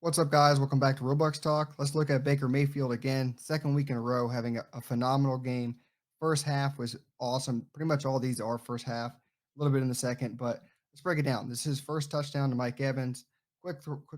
What's up, guys? Welcome back to Roblox Talk. Let's look at Baker Mayfield again. Second week in a row, having a phenomenal game. First half was awesome. Pretty much all these are first half, a little bit in the second, but let's break it down. This is his first touchdown to Mike Evans. Quick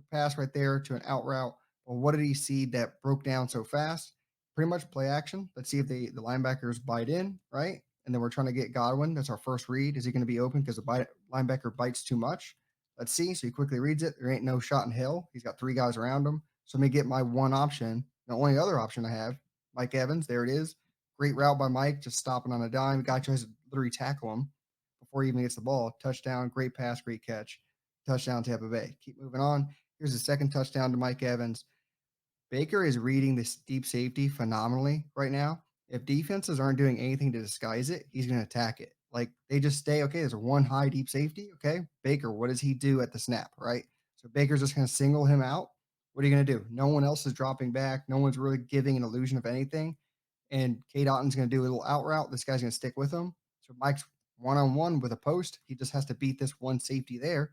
pass right there to an out route. Well, what did he see that broke down so fast? Pretty much play action. Let's see if the linebackers bite in, right? And then we're trying to get Godwin. That's our first read. Is he going to be open because linebacker bites too much? Let's see. So he quickly reads it. There ain't no shot in hell. He's got three guys around him. So let me get my one option. The only other option I have, Mike Evans. There it is. Great route by Mike, just stopping on a dime. Guy tries to literally tackle him before he even gets the ball. Touchdown. Great pass. Great catch. Touchdown, Tampa Bay. Keep moving on. Here's the second touchdown to Mike Evans. Baker is reading this deep safety phenomenally right now. If defenses aren't doing anything to disguise it, he's going to attack it. Like they just stay, okay, there's a one high deep safety. Okay. Baker, what does he do at the snap? Right. So Baker's just going to single him out. What are you going to do? No one else is dropping back. No one's really giving an illusion of anything. And K Dotton's going to do a little out route. This guy's going to stick with him. So Mike's one on one with a post. He just has to beat this one safety there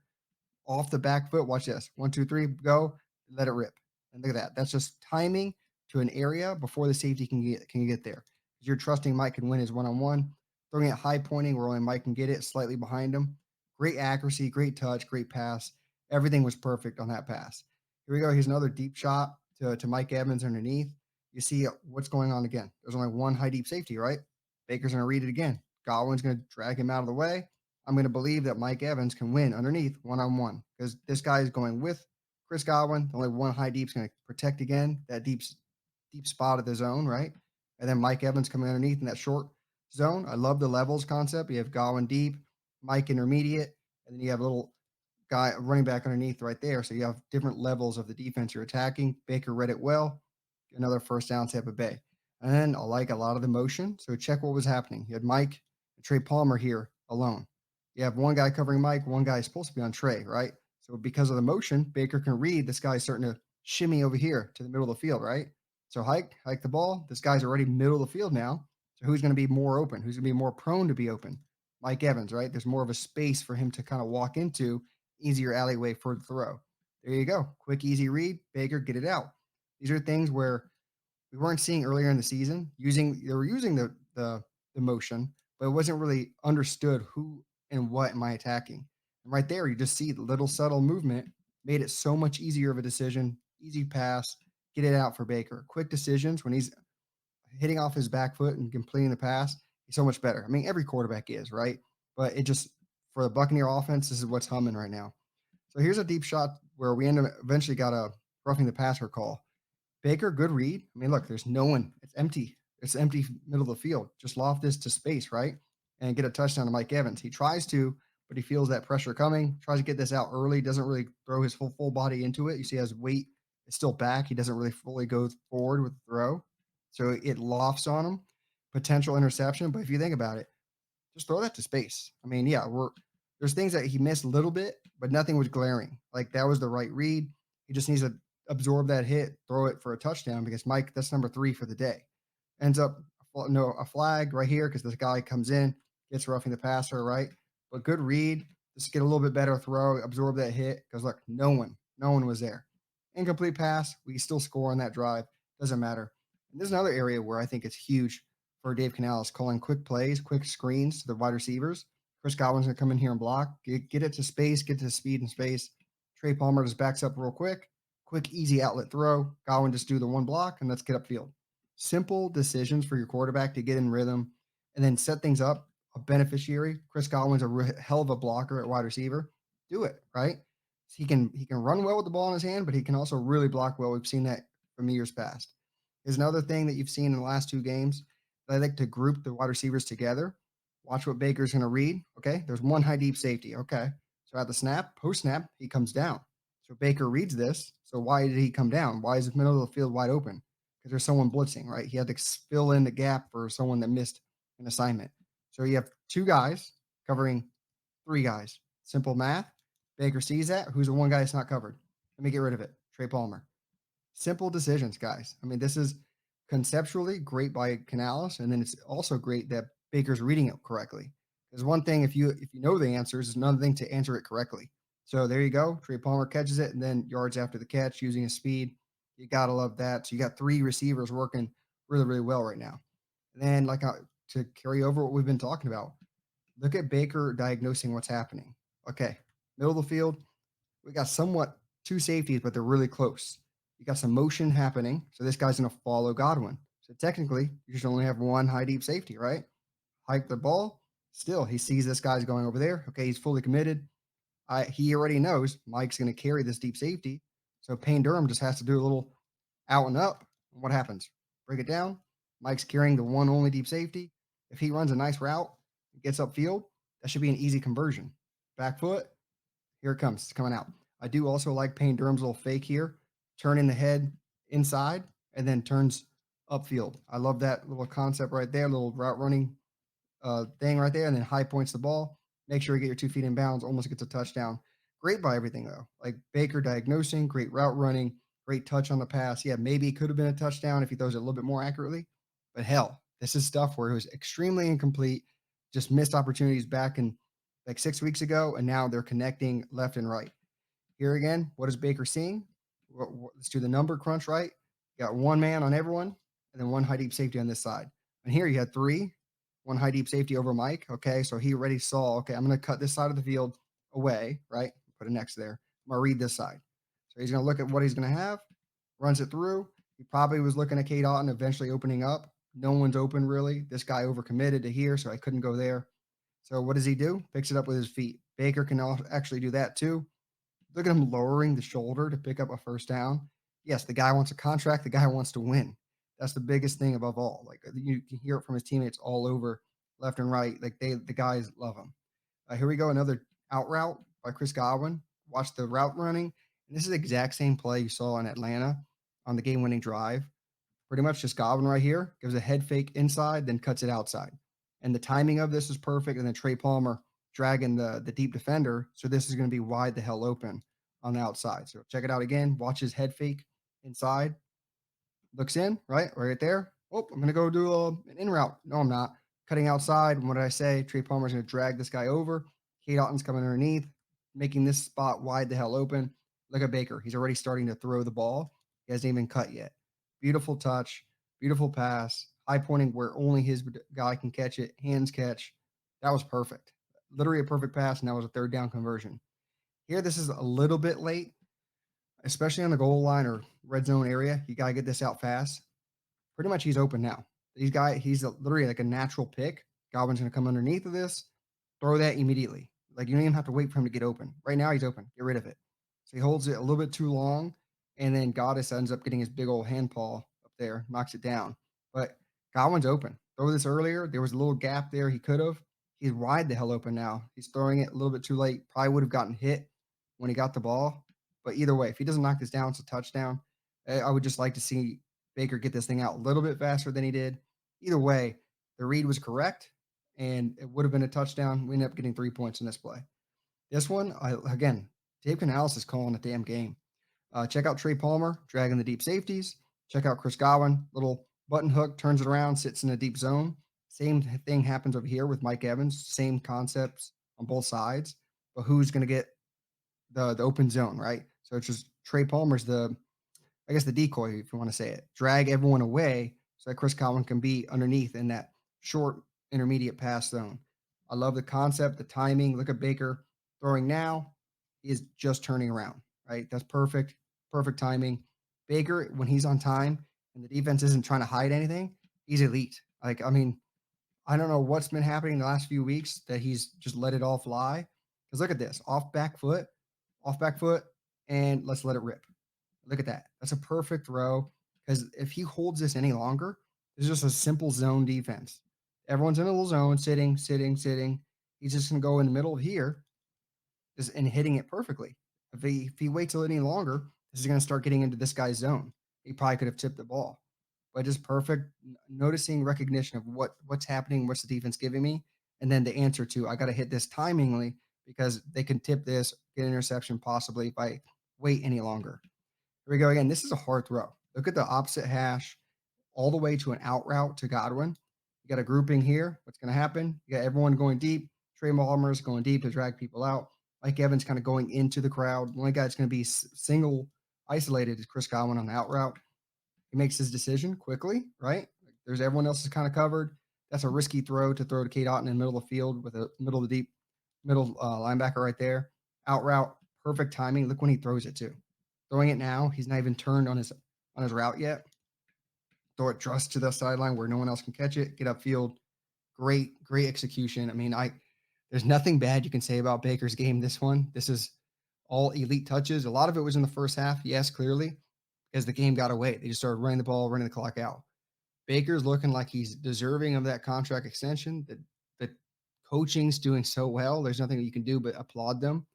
off the back foot. Watch this. One, two, three, go. Let it rip. And look at that. That's just timing to an area before the safety can get there. Because you're trusting Mike can win his one on one. Throwing it high pointing where only Mike can get it, slightly behind him. Great accuracy, great touch, great pass. Everything was perfect on that pass. Here we go. Here's another deep shot to Mike Evans underneath. You see what's going on again. There's only one high deep safety, right? Baker's going to read it again. Godwin's going to drag him out of the way. I'm going to believe that Mike Evans can win underneath one on one because this guy is going with Chris Godwin. Only one high deep is going to protect again that deep spot of the zone, right? And then Mike Evans coming underneath in that short zone. I love the levels concept. You have Godwin deep, Mike intermediate, and then you have a little guy running back underneath right there. So you have different levels of the defense you're attacking. Baker read it well. Another first down, Tampa Bay. And then I like a lot of the motion. So check what was happening. You had Mike and Trey Palmer here alone. You have one guy covering Mike, one guy is supposed to be on Trey, right? So because of the motion, Baker can read this guy's starting to shimmy over here to the middle of the field, right? So hike the ball. This guy's already middle of the field now. So who's going to be more open? Who's going to be more prone to be open? Mike Evans, right? There's more of a space for him to kind of walk into, easier alleyway for the throw. There you go. Quick, easy read. Baker, get it out. These are things where we weren't seeing earlier in the season. They were using the motion, but it wasn't really understood who and what am I attacking. And right there, you just see the little subtle movement made it so much easier of a decision. Easy pass, get it out for Baker. Quick decisions when he's hitting off his back foot and completing the pass. He's so much better. I mean, every quarterback is, right? But it just for the Buccaneer offense, this is what's humming right now. So here's a deep shot where we eventually got a roughing the passer call. Baker, good read. I mean, look, there's no one. It's empty. It's empty middle of the field. Just loft this to space, right? And get a touchdown to Mike Evans. He tries to, but he feels that pressure coming. Tries to get this out early. Doesn't really throw his full body into it. You see, his weight is still back. He doesn't really fully go forward with the throw, so it lofts on him. Potential interception. But if you think about it, just throw that to space. I mean, yeah, there's things that he missed a little bit, but nothing was glaring. Like that was the right read. He just needs to absorb that hit, throw it for a touchdown because Mike, that's number 3 for the day. Ends up a flag right here because this guy comes in, gets roughing the passer, right? But good read. Just get a little bit better throw, absorb that hit because look, no one was there. Incomplete pass. We still score on that drive. Doesn't matter. And there's another area where I think it's huge for Dave Canales, calling quick plays, quick screens to the wide receivers. Chris Godwin's going to come in here and block, get it to space, get to the speed and space. Trey Palmer just backs up real quick, easy outlet throw. Godwin just do the one block, and let's get upfield. Simple decisions for your quarterback to get in rhythm and then set things up. A beneficiary. Chris Godwin's a hell of a blocker at wide receiver. Do it, right? He can run well with the ball in his hand, but he can also really block well. We've seen that from years past. Is another thing that you've seen in the last 2 games. I like to group the wide receivers together. Watch what Baker's going to read. Okay, there's one high deep safety. Okay, so at the snap, post snap, he comes down. So Baker reads this. So why did he come down? Why is the middle of the field wide open? Because there's someone blitzing, right? He had to fill in the gap for someone that missed an assignment. So you have 2 guys covering 3 guys. Simple math. Baker sees that. Who's the one guy that's not covered? Let me get rid of it. Trey Palmer. Simple decisions, guys. I mean, this is conceptually great by Canales, and then it's also great that Baker's reading it correctly. Because one thing, if you know the answers, is another thing to answer it correctly. So there you go. Trey Palmer catches it, and then yards after the catch using his speed. You gotta love that. So you got three receivers working really, really well right now. And then, to carry over what we've been talking about, look at Baker diagnosing what's happening. Okay, middle of the field, we got somewhat two safeties, but they're really close. You got some motion happening, so this guy's going to follow Godwin. So technically, you should only have one high deep safety, right? Hike the ball. Still, he sees this guy's going over there. Okay, he's fully committed. He already knows Mike's going to carry this deep safety. So Payne Durham just has to do a little out and up. And what happens? Break it down. Mike's carrying the one only deep safety. If he runs a nice route, gets upfield, that should be an easy conversion. Back foot, here it comes. It's coming out. I do also like Payne Durham's little fake here, turning the head inside and then turns upfield. I love that little concept right there, little route running thing right there, and then high points the ball. Make sure you get your 2 feet in bounds, almost gets a touchdown. Great by everything though. Like Baker diagnosing, great route running, great touch on the pass. Yeah, maybe it could have been a touchdown if he throws it a little bit more accurately. But hell, this is stuff where it was extremely incomplete, just missed opportunities back in like 6 weeks ago, and now they're connecting left and right. Here again, what is Baker seeing? Let's do the number crunch, right? You got one man on everyone, and then one high deep safety on this side. And here you had three, one high deep safety over Mike. Okay, so he already saw, okay, I'm going to cut this side of the field away, right? Put an X there. I'm going to read this side. So he's going to look at what he's going to have, runs it through. He probably was looking at Kate Otten eventually opening up. No one's open really. This guy overcommitted to here, so I couldn't go there. So what does he do? Picks it up with his feet. Baker can actually do that too. Look at him lowering the shoulder to pick up a first down. Yes, the guy wants a contract. The guy wants to win. That's the biggest thing above all. Like you can hear it from his teammates all over, left and right. Like the guys love him. Here we go, another out route by Chris Godwin. Watch the route running, and this is the exact same play you saw in Atlanta on the game-winning drive. Pretty much just Godwin right here gives a head fake inside, then cuts it outside. And the timing of this is perfect. And then Trey Palmer dragging the deep defender. So this is going to be wide the hell open on the outside. So check it out again. Watch his head fake inside. Looks in, right there. Oh, I'm going to go do an in route. No, I'm not. Cutting outside. And what did I say? Trey Palmer's going to drag this guy over. Kate Otton's coming underneath, making this spot wide the hell open. Look at Baker. He's already starting to throw the ball. He hasn't even cut yet. Beautiful touch, beautiful pass, high pointing where only his guy can catch it, hands catch. That was perfect. Literally a perfect pass, and that was a third down conversion. Here, this is a little bit late, especially on the goal line or red zone area. You got to get this out fast. Pretty much he's open now. He's literally like a natural pick. Godwin's going to come underneath of this, throw that immediately. Like you don't even have to wait for him to get open. Right now he's open. Get rid of it. So he holds it a little bit too long, and then Goddess ends up getting his big old hand paw up there, knocks it down. But Godwin's open. Throw this earlier. There was a little gap there. He could have. He's wide the hell open now. He's throwing it a little bit too late. Probably would have gotten hit when he got the ball. But either way, if he doesn't knock this down, it's a touchdown. I would just like to see Baker get this thing out a little bit faster than he did. Either way, the read was correct, and it would have been a touchdown. We ended up getting 3 points in this play. This one, again, Dave Canales is calling a damn game. Check out Trey Palmer dragging the deep safeties. Check out Chris Godwin, little button hook, turns it around, sits in a deep zone. Same thing happens over here with Mike Evans. Same concepts on both sides. But who's going to get the open zone, right? So it's just Trey Palmer's I guess the decoy, if you want to say it. Drag everyone away so that Chris Godwin can be underneath in that short intermediate pass zone. I love the concept, the timing. Look at Baker throwing now. He is just turning around, right? That's perfect. Perfect timing. Baker, when he's on time and the defense isn't trying to hide anything, he's elite. Like, I mean, I don't know what's been happening the last few weeks that he's just let it all fly. Because look at this, off back foot, and let's let it rip. Look at that. That's a perfect throw. Because if he holds this any longer, it's just a simple zone defense. Everyone's in a little zone, sitting. He's just going to go in the middle of here and hitting it perfectly. If he waits any longer, this is going to start getting into this guy's zone. He probably could have tipped the ball. But just perfect noticing recognition of what's happening, what's the defense giving me, and then the answer to I got to hit this timingly because they can tip this, get an interception possibly if I wait any longer. Here we go again. This is a hard throw. Look at the opposite hash all the way to an out route to Godwin. You got a grouping here. What's going to happen? You got everyone going deep. Trey Palmer's going deep to drag people out. Mike Evans kind of going into the crowd. The only guy that's going to be single isolated is Chris Godwin on the out route. He makes his decision quickly, right? There's everyone else is kind of covered. That's a risky throw to Kate Otten in the middle of the field with a middle of the deep middle linebacker right there. Out route, perfect timing. Look when he throws it too. Throwing it now, he's not even turned on his route yet. Throw it just to the sideline where no one else can catch it. Get upfield. Great execution. I mean, there's nothing bad you can say about Baker's game. This is all elite touches. A lot of it was in the first half. Yes, clearly, as the game got away, they just started running the ball, running the clock out. Baker's looking like he's deserving of that contract extension. The coaching's doing so well. There's nothing you can do but applaud them.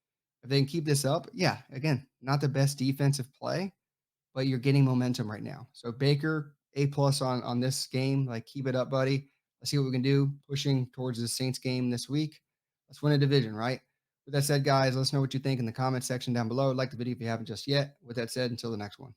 If they can keep this up, yeah, again, not the best defensive play, but you're getting momentum right now. So Baker, A+ on this game. Like, keep it up, buddy. Let's see what we can do. Pushing towards the Saints game this week. Let's win a division, right? With that said, guys, let us know what you think in the comment section down below. Like the video if you haven't just yet. With that said, until the next one.